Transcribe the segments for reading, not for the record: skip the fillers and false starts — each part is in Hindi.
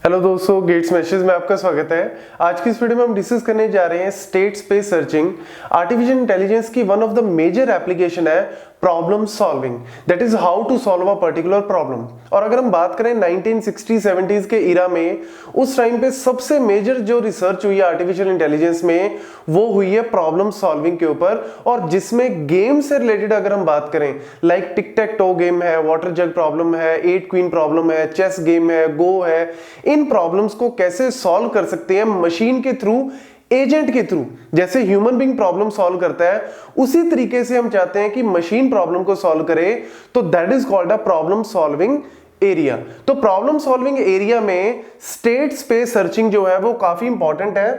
हेलो दोस्तों, गेट्स मैसेज में आपका स्वागत है। आज की इस वीडियो में हम डिस्कस करने जा रहे हैं state space searching. Artificial intelligence की one of the major application है problem solving, that is how to solve a particular problem. और अगर हम बात करें 1960-70s के इरा में, उस टाइम पे सबसे मेजर जो रिसर्च हुई है आर्टिफिशियल इंटेलिजेंस में वो हुई है प्रॉब्लम सॉल्विंग के ऊपर, और जिसमें गेम से रिलेटेड अगर हम बात करें like tick tech to game है, वाटर जग प्रॉब्लम है, 8 क्वीन प्रॉब्लम है, चेस गेम है, गो है, इन प्रॉब्लम्स को कैसे सॉल्व कर सकते हैं मशीन के थ्रू, एजेंट के थ्रू। जैसे ह्यूमन बीइंग प्रॉब्लम सॉल्व करता है उसी तरीके से हम चाहते हैं कि मशीन प्रॉब्लम को सॉल्व करे, तो that is called a problem solving area. तो प्रॉब्लम सॉल्विंग एरिया में स्टेट स्पेस सर्चिंग जो है वो काफी इंपॉर्टेंट है।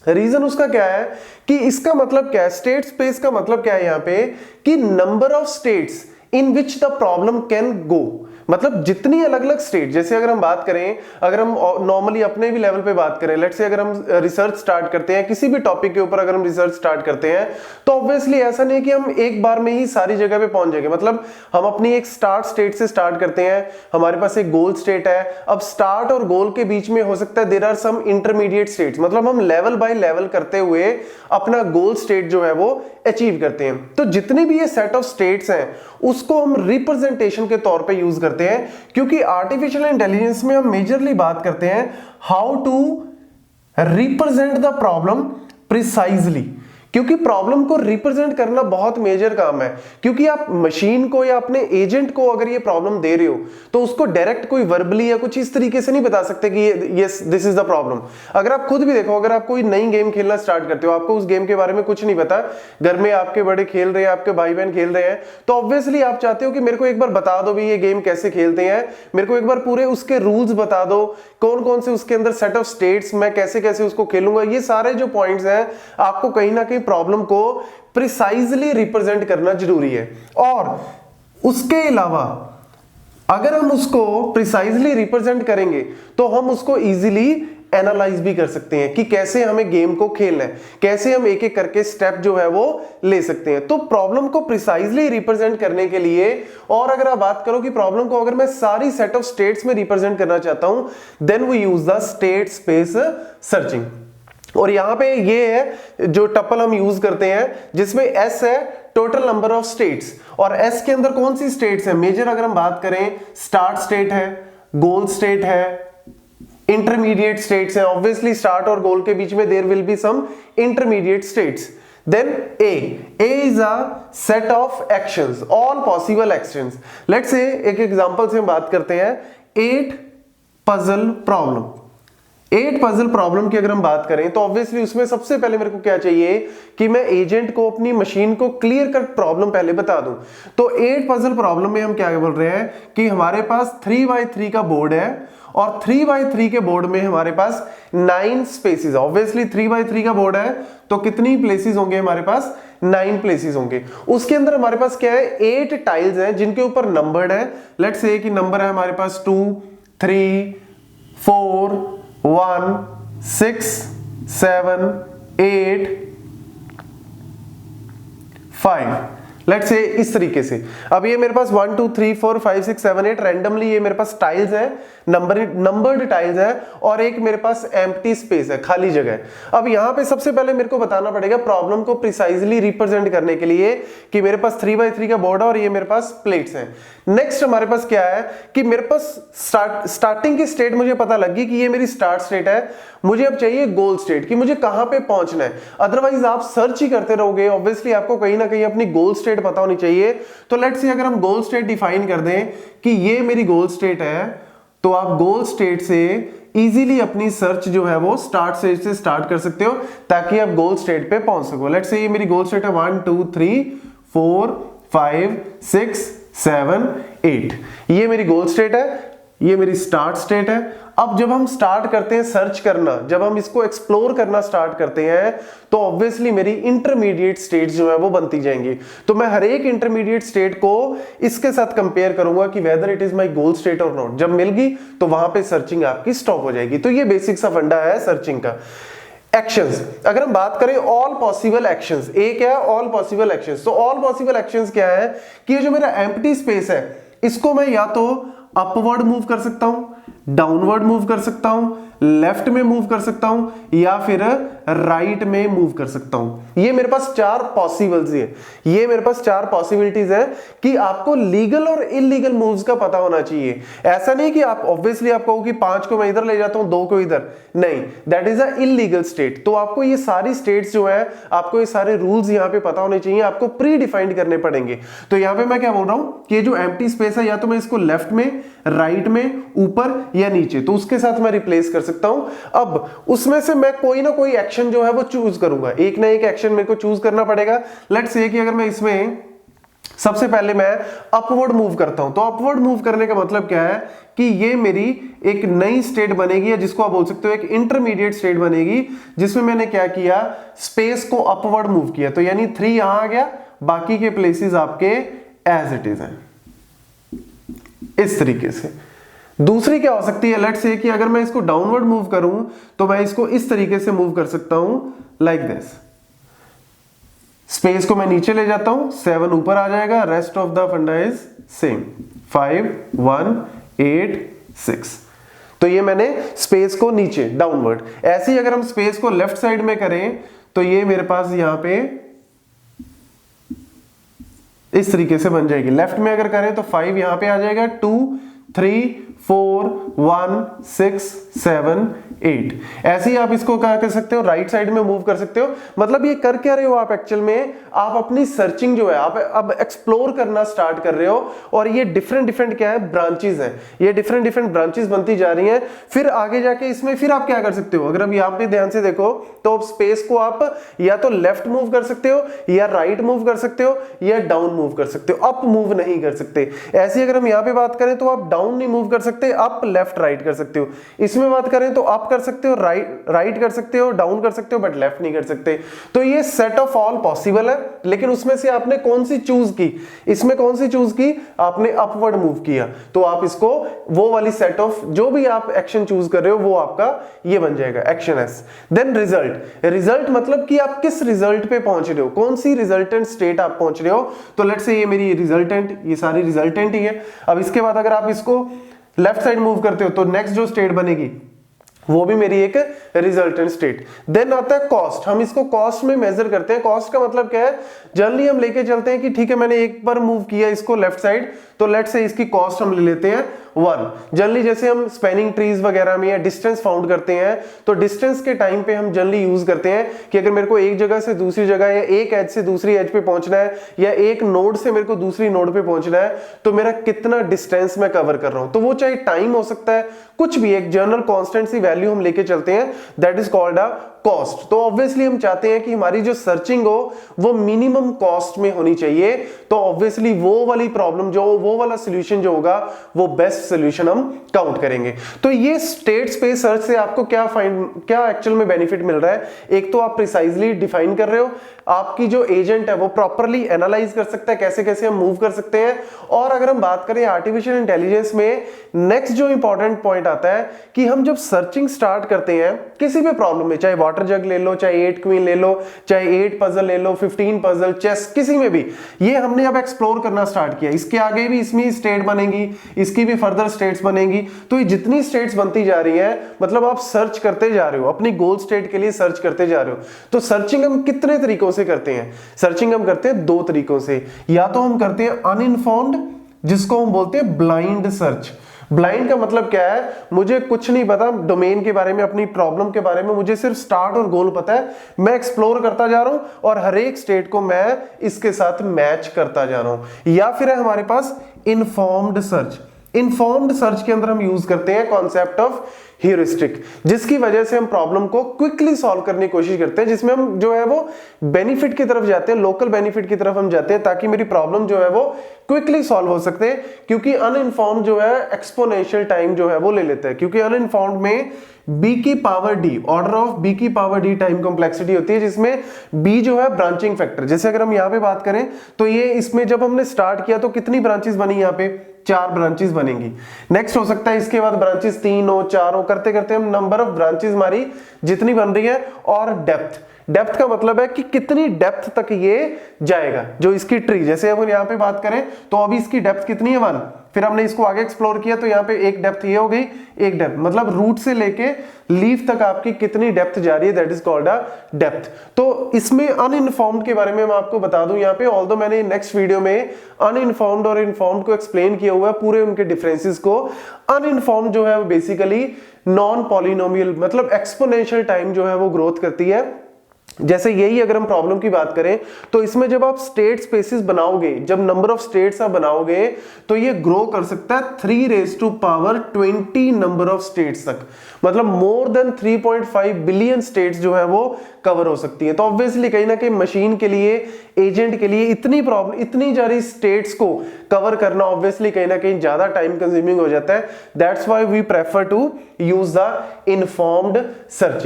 रीजन उसका क्या है कि इसका मतलब क्या है, स्टेट स्पेस का मतलब क्या है यहां पे कि number of states in which the problem can go, मतलब जितनी अलग अलग स्टेट। जैसे अगर हम बात करें, अगर हम नॉर्मली अपने भी लेवल पे बात करें, लेट्स से अगर हम रिसर्च स्टार्ट करते हैं किसी भी टॉपिक के ऊपर, अगर हम रिसर्च स्टार्ट करते हैं तो ऑब्वियसली ऐसा नहीं कि हम एक बार में ही सारी जगह पे पहुंच जाएंगे। मतलब हम अपनी एक स्टार्ट स्टेट से स्टार्ट करते हैं, हमारे पास एक गोल स्टेट है। अब स्टार्ट और गोल के बीच में हो सकता है there are some intermediate states, मतलब हम लेवल बाय लेवल करते हुए अपना गोल स्टेट जो है वो अचीव करते हैं। तो जितनी भी ये सेट ऑफ स्टेट्स हैं उसको हम रिप्रेजेंटेशन के तौर पे यूज करते हैं, क्योंकि आर्टिफिशियल इंटेलिजेंस में हम मेजरली बात करते हैं how to represent the problem precisely, क्योंकि प्रॉब्लम को रिप्रेजेंट करना बहुत मेजर काम है। क्योंकि आप मशीन को या अपने एजेंट को अगर ये प्रॉब्लम दे रहे हो तो उसको डायरेक्ट कोई वर्बली या कुछ इस तरीके से नहीं बता सकते कि yes this is the problem. अगर आप खुद भी देखो, अगर आप कोई नई गेम खेलना स्टार्ट करते हो, आपको उस गेम के बारे में कुछ नहीं पता, घर में आपके बड़े खेल रहे हैं, आपके भाई बहन खेल रहे हैं, तो ऑब्वियसली आप चाहते हो कि मेरे को एक बार बता दो भी ये गेम कैसे खेलते हैं, मेरे को एक बार पूरे उसके रूल्स बता दो, कौन कौन से उसके अंदर सेट ऑफ स्टेट्स, मैं कैसे कैसे उसको खेलूंगा। ये सारे जो पॉइंट्स हैं आपको कहीं ना कहीं प्रॉब्लम को प्रिसाइजली रिप्रेजेंट करना जरूरी है। और उसके अलावा अगर हम उसको प्रिसाइजली रिप्रेजेंट करेंगे तो हम उसको इजीली एनालाइज भी कर सकते हैं कि कैसे हमें गेम को खेलना है, कैसे हम एक एक करके स्टेप जो है वो ले सकते हैं। तो प्रॉब्लम को प्रिसाइजली रिप्रेजेंट करने के लिए, और अगर आप बात करो कि प्रॉब्लम को अगर मैं सारी सेट ऑफ स्टेट्स में रिप्रेजेंट करना चाहता हूं, then we use the state space searching. और यहां पे ये है जो टपल हम यूज करते हैं, जिसमें एस है टोटल नंबर ऑफ स्टेट्स, और एस के अंदर कौन सी स्टेट्स है मेजर, अगर हम बात करें स्टार्ट स्टेट है, गोल स्टेट है, इंटरमीडिएट स्टेट्स है। ऑब्वियसली स्टार्ट और गोल के बीच में there will be some intermediate states. Then A is a set of actions, all possible actions. Let's say एक एग्जांपल से हम बात करते हैं 8 पजल प्रॉब्लम। 8 पजल प्रॉब्लम की अगर हम बात करें तो ऑब्वियसली उसमें सबसे पहले मेरे को क्या चाहिए कि मैं एजेंट को, अपनी मशीन को क्लियर कट प्रॉब्लम पहले बता दूं। तो 8 पजल प्रॉब्लम में हम क्या बोल रहे हैं कि हमारे पास 3x3 का बोर्ड है, और 3x3 के बोर्ड में हमारे पास 9 स्पेसेस। ऑब्वियसली 3x3 का बोर्ड है तो कितनी प्लेसेस होंगे हमारे पास, 9 प्लेसेस होंगे। उसके अंदर हमारे पास क्या है, 8 टाइल्स हैं जिनके ऊपर नंबर्ड है। लेट्स से कि नंबर है हमारे पास 2, 3, 4, 1, 6, 7, 8, 5। लेट्स से इस तरीके से। अब ये मेरे पास 1 2 3 4 5 6 7 8 रैंडमली ये मेरे पास टाइल्स हैं, नंबर्ड टाइल्स हैं, और एक मेरे पास एम्प्टी स्पेस है, खाली जगह है। अब यहां पे सबसे पहले मेरे को बताना पड़ेगा प्रॉब्लम को प्रिसाइजली रिप्रेजेंट करने के लिए कि मेरे पास 3x3 का बोर्ड है और ये मेरे पास प्लेट्स हैं। नेक्स्ट हमारे पास क्या है कि मेरे पास स्टार्टिंग की स्टेट मुझे पता लगी कि ये मेरी स्टार्ट स्टेट है, मुझे अब चाहिए गोल स्टेट कि मुझे कहां पे पहुंचना है। अदरवाइज आप सर्च ही करते रहोगे, ऑब्वियसली आपको कहीं ना कहीं अपनी गोल स्टेट पता होनी चाहिए। तो लेट्स से अगर हम गोल स्टेट डिफाइन कर दें कि ये मेरी गोल स्टेट है, तो आप गोल स्टेट से इजीली अपनी सर्च जो है वो स्टार्ट स्टेट से स्टार्ट कर सकते हो ताकि आप गोल स्टेट पे पहुंच सको। लेट्स से ये मेरी गोल स्टेट है 1 2 3 4 5 6 7 8, ये मेरी गोल स्टेट है, ये मेरी स्टार्ट स्टेट है। अब जब हम स्टार्ट करते हैं सर्च करना, जब हम इसको एक्सप्लोर करना स्टार्ट करते हैं तो ऑब्वियसली मेरी इंटरमीडिएट स्टेट्स जो है वो बनती जाएंगी। तो मैं हर एक इंटरमीडिएट स्टेट को इसके साथ कंपेयर करूंगा कि whether it is my goal state और नॉट। जब मिल गई तो वहां पे सर्चिंग आपकी स्टॉप हो जाएगी। तो ये बेसिक सा फंडा है सर्चिंग का। एक्शंस, अगर हम बात करें ऑल पॉसिबल एक्शंस, एक है ऑल पॉसिबल एक्शंस। तो ऑल पॉसिबल एक्शंस क्या है कि ये जो मेरा एम्प्टी स्पेस है इसको मैं या तो अपवर्ड मूव कर सकता हूं, डाउनवर्ड मूव कर सकता हूं, लेफ्ट में मूव कर सकता हूं या फिर राइट में मूव कर सकता हूं। ये मेरे पास चार पॉसिबल्स है, ये मेरे पास चार पॉसिबिलिटीज है कि आपको लीगल और इलीगल मूव्स का पता होना चाहिए। ऐसा नहीं कि आप ऑब्वियसली आप कहो कि 5 को मैं इधर ले जाता हूं 2 को इधर, नहीं, that is a illegal state. तो आपको ये सारी स्टेट्स जो है, आपको ये सारे रूल्स यहां पे पता होने चाहिए, आपको प्री डिफाइंड करने पड़ेंगे। तो यहां पे मैं क्या बोल रहा हूं कि ये जो एम्प्टी स्पेस है, या तो मैं इसको लेफ्ट में, राइट में, ऊपर या नीचे, तो उसके साथ मैं रिप्लेस कर सकता हूं। अब उसमें से मैं कोई ना कोई एक्शन जो है वो चूज करूंगा, एक ना एक एक्शन मेरे को चूज करना पड़ेगा। लेट्स से कि अगर मैं इसमें सबसे पहले मैं अपवर्ड मूव करता हूं, तो अपवर्ड मूव करने का मतलब क्या है कि ये मेरी एक नई स्टेट बनेगी, या जिसको आप बोल सकते हो एक इंटरमीडिएट स्टेट बनेगी, जिसमें मैंने क्या किया, स्पेस को अपवर्ड मूव किया। तो यानी 3 यहां आ गया, बाकी के प्लेसेस आपके एज इट इज हैं, इस तरीके से। दूसरी क्या हो सकती है, लेट्स से कि अगर मैं इसको डाउनवर्ड मूव करूं तो मैं इसको इस तरीके से मूव कर सकता हूं, लाइक दिस। स्पेस को मैं नीचे ले जाता हूं, 7 ऊपर आ जाएगा, रेस्ट ऑफ द फंडा इज सेम, 5 1 8 6। तो ये मैंने स्पेस को नीचे, डाउनवर्ड। ऐसे ही अगर हम स्पेस को लेफ्ट साइड में करें तो ये मेरे पास यहां पे इस तरीके से बन जाएगी। लेफ्ट में अगर करें तो 5 यहां पे आ जाएगा, 2 3 4 1 6 7 8। ऐसे ही आप इसको क्या कर सकते हो, राइट साइड में मूव कर सकते हो। मतलब ये कर क्या रहे हो आप एक्चुअल में, आप अपनी सर्चिंग जो है आप अब एक्सप्लोर करना स्टार्ट कर रहे हो, और ये डिफरेंट डिफरेंट क्या है, ब्रांचेस हैं, ये डिफरेंट डिफरेंट ब्रांचेस बनती जा रही हैं। फिर आगे जाके इसमें फिर आप क्या कर सकते हो, अगर अब यहां पे ध्यान से देखो तो अब स्पेस को आप या तो लेफ्ट मूव कर सकते हो, या राइट मूव कर सकते हो, या डाउन मूव कर सकते हो, अप मूव नहीं कर सकते। ऐसे अगर हम यहां पे बात करें तो आप डाउन नहीं मूव कर सकते, अप लेफ्ट राइट कर सकते हो। इसमें बात करें तो अप कर सकते हो, राइट कर सकते हो, डाउन कर सकते हो, बट लेफ्ट नहीं कर सकते। तो ये सेट ऑफ ऑल पॉसिबल है, लेकिन उसमें से आपने कौन सी चूज की, इसमें कौन सी चूज की, आपने अपवर्ड मूव किया, तो आप इसको वो वाली सेट ऑफ जो भी आप एक्शन चूज कर रहे हो वो आपका ये बन जाएगा actions. Then result, result मतलब कि आप किस रिजल्ट पे पहुंच रहे हो, कौन सी रिजल्टेंट स्टेट आप पहुंच रहे हो। तो लेट्स से ये मेरी रिजल्टेंट, ये सारी रिजल्टेंट ही है। अब इसके बाद अगर आप इसको लेफ्ट साइड मूव करते हो तो नेक्स्ट जो स्टेट बनेगी वो भी मेरी एक रिजल्टेंट स्टेट। देन आता है कॉस्ट, हम इसको कॉस्ट में मेजर करते हैं। कॉस्ट का मतलब क्या है, जनरली हम लेके चलते हैं कि ठीक है मैंने एक बार मूव किया इसको लेफ्ट साइड, तो लेट्स से इसकी कॉस्ट हम ले लेते हैं 1। जनरली जैसे हम स्पैनिंग ट्रीज वगैरह में या डिस्टेंस फाउंड करते हैं, तो डिस्टेंस के टाइम पे हम जनरली यूज करते हैं कि अगर मेरे को एक जगह से दूसरी जगह, या एक एज से दूसरी एज पे पहुंचना है, या एक नोड से मेरे को दूसरी नोड पे पहुंचना है, तो मेरा कितना डिस्टेंस मैं कवर कर रहा हूं। तो वो चाहे टाइम हो सकता है, कुछ भी एक जनरल कांस्टेंट सी वैल्यू हम लेके चलते हैं, that is called a cost. तो ऑब्वियसली हम चाहते हैं कि हमारी जो सर्चिंग हो वो मिनिमम कॉस्ट में होनी चाहिए। तो ऑब्वियसली वो वाली प्रॉब्लम जो, वो वाला सॉल्यूशन जो होगा वो बेस्ट सॉल्यूशन हम काउंट करेंगे। तो ये स्टेट स्पेस सर्च से आपको क्या एक्चुअल में बेनिफिट मिल रहा है, एक तो आप प्रिसाइजली डिफाइन कर रहे हो, आपकी जो एजेंट है वो प्रॉपर्ली एनालाइज कर सकता है कैसे कैसे हम मूव कर सकते हैं। और अगर हम बात करें आर्टिफिशियल इंटेलिजेंस में, नेक्स्ट जो इंपॉर्टेंट पॉइंट आता है कि हम जब सर्चिंग स्टार्ट करते हैं किसी भी प्रॉब्लम में, चाहे वाटर जग ले लो, चाहे 8 क्वीन ले लो, चाहे 8 पजल ले लो, 15 पजल, चेस, किसी में भी, ये हमने अब एक्सप्लोर करना स्टार्ट किया। इसके आगे भी इसमें स्टेट बनेगी, इसकी भी फर्दर स्टेट्स बनेगी। तो ये जितनी स्टेट्स बनती जा रही है, मतलब आप सर्च करते जा रहे हो, अपनी गोल स्टेट के लिए सर्च करते जा रहे हो। तो सर्चिंग हम कितने तरीकों से करते हैं, सर्चिंग हम करते हैं 2 तरीकों से। या तो हम करते हैं अनइन्फॉर्म्ड, जिसको हम बोलते हैं ब्लाइंड सर्च। ब्लाइंड का मतलब क्या है, मुझे कुछ नहीं पता डोमेन के बारे में, अपनी प्रॉब्लम के बारे में, मुझे सिर्फ स्टार्ट और गोल पता है, मैं एक्सप्लोर करता जा रहा हूं और हर एक स्टेट को मैं इसके साथ मैच करता जा रहा हूं। या फिर है हमारे पास इन्फॉर्म्ड सर्च। इन्फॉर्म्ड सर्च के अंदर हम यूज करते हैं कॉन्सेप्ट ऑफ ह्यूरिस्टिक, जिसकी वजह से हम प्रॉब्लम को क्विकली सॉल्व करने की कोशिश करते हैं, जिसमें हम जो है वो बेनिफिट की तरफ जाते हैं, लोकल बेनिफिट की तरफ हम जाते हैं, ताकि मेरी प्रॉब्लम जो है वो क्विकली सॉल्व हो सकते हैं। क्योंकि अनइन्फॉर्म्ड जो है एक्सपोनेंशियल टाइम जो है वो ले लेता है, क्योंकि अनइन्फॉर्म्ड में b की power d, order of b की पावर d टाइम कॉम्प्लेक्सिटी होती है, जिसमें b जो है ब्रांचिंग फैक्टर। जैसे अगर हम यहाँ पे बात करें तो ये इसमें जब हमने स्टार्ट किया तो कितनी ब्रांचेस बनी, यहाँ पे 4 ब्रांचेस बनेंगी। नेक्स्ट हो सकता है इसके बाद ब्रांचेस 3 हो, 4 हो, करते करते हम नंबर ऑफ ब्रांचेस हमारी जितनी बन रही है, और डेप्थ का मतलब है कि कितनी डेप्थ तक ये जाएगा, जो इसकी ट्री, जैसे अब यहाँ पे बात करें तो अभी इसकी डेप्थ कितनी है 1, फिर हमने इसको आगे एक्सप्लोर किया तो यहाँ पे एक डेप्थ ये हो गई, एक डेप्थ, मतलब रूट से लेके लीफ तक आपकी कितनी डेप्थ जा रही है, that is called a depth. तो इसमें अनइन्फॉर्म्ड के बारे में मैं आपको बता दूं यहाँ पे, ऑल्दो मैंने नेक्स्ट वीडियो में अनइन्फॉर्म्ड और इन्फॉर्म्ड को एक्सप्लेन किया हुआ है, पूरे उनके डिफरेंसेस को। अनइन्फॉर्म्ड जो है वो बेसिकली नॉन पॉलिनोमियल, मतलब एक्सपोनेंशियल टाइम जो है वो ग्रोथ करती है। जैसे यही अगर हम प्रॉब्लम की बात करें तो इसमें जब आप स्टेट स्पेसिस बनाओगे, जब नंबर ऑफ स्टेट्स आप बनाओगे तो ये ग्रो कर सकता है 3⁻20 नंबर ऑफ स्टेट्स तक, मतलब मोर देन 3.5 बिलियन स्टेट्स जो है वो कवर हो सकती है। तो ऑब्वियसली कहीं ना कहीं मशीन के लिए, एजेंट के लिए इतनी प्रॉब्लम, इतनी सारी स्टेट्स को कवर करना ऑब्वियसली कहीं ना कहीं ज्यादा टाइम कंज्यूमिंग हो जाता है। That's why we prefer to use the informed searching.